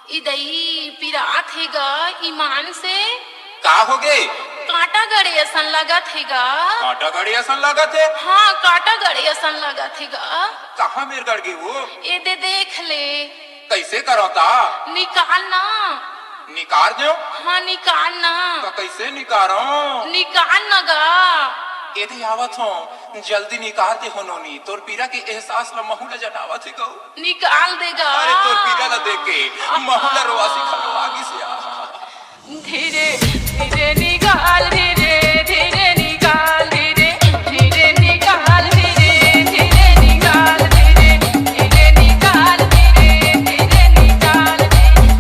Idai पिरात हेगा ईमान से का हो गे? कांटा गड़े असन लगत हेगा। कांटा गड़े असन लागत है? हाँ कांटा गड़े असन लगत हेगा। कहाँ मेर गड़ गई वो? ए दे देख ले। कैसे करो ता? निकालना। निकार दो? हाँ निकालना। तो कैसे निकारो? निकाल नगा। एदे आवत हो जल्दी निकाल दे हो नोनी, तोर पीरा के एहसास ल महू ल जनावत है गौ। निकाल देगा। अरे तोर पीरा ल देख के महू ल रोवासी खलो आगी से आ। धीरे धीरे निकाल, धीरे धीरे निकाल, धीरे धीरे निकाल, धीरे धीरे निकाल, धीरे धीरे निकाल, धीरे धीरे निकाल।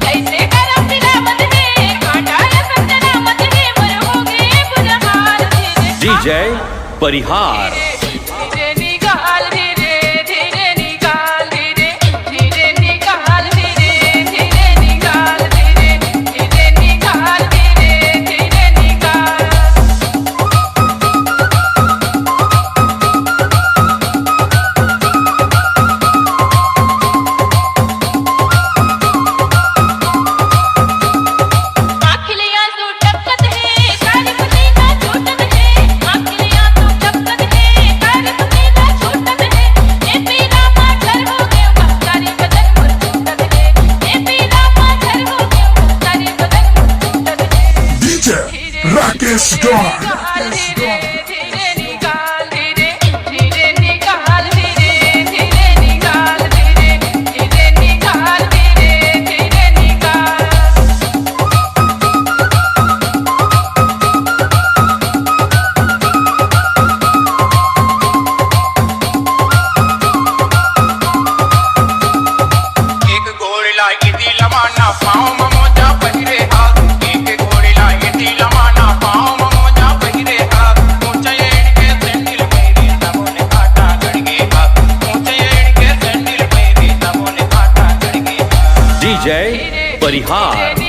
कैसे करम तिलावत है कांटा असन जनावत है मोर हो गए बुरा हाल। डीजे परिहार। धीरे निकाल, धीरे धीरे निकाल, धीरे धीरे निकाल, धीरे धीरे निकाल, धीरे धीरे निकाल, धीरे धीरे निकाल। आँखियाँ तो टपकत है तारीफ देना छूटत है। आँखियाँ तो टपकत है तारीफ देना छूटत है। ए पीला पाथर हो गया तारी बदन मुर छूटत है। ए पीला पाथर हो गया तारी बदन मुर छूटत है। DJ Rakesh Gone. धीरे धीरे निकाल, धीरे धीरे निकाल, धीरे धीरे निकाल, धीरे धीरे निकाल, धीरे धीरे निकाल। एक गोरिला इदी लमाना पाँव में मोजा पहिरे हा। एक गोरिला इदी लमाना पाँव में मोजा पहिरे हा। ऊंचे एड़ के सैंडल पहिरे तबोले काटा गड़ गे हा। ऊंचे एड़ के सैंडल पहिरे तबोले काटा गड़ गे हा। डीजे परिहार।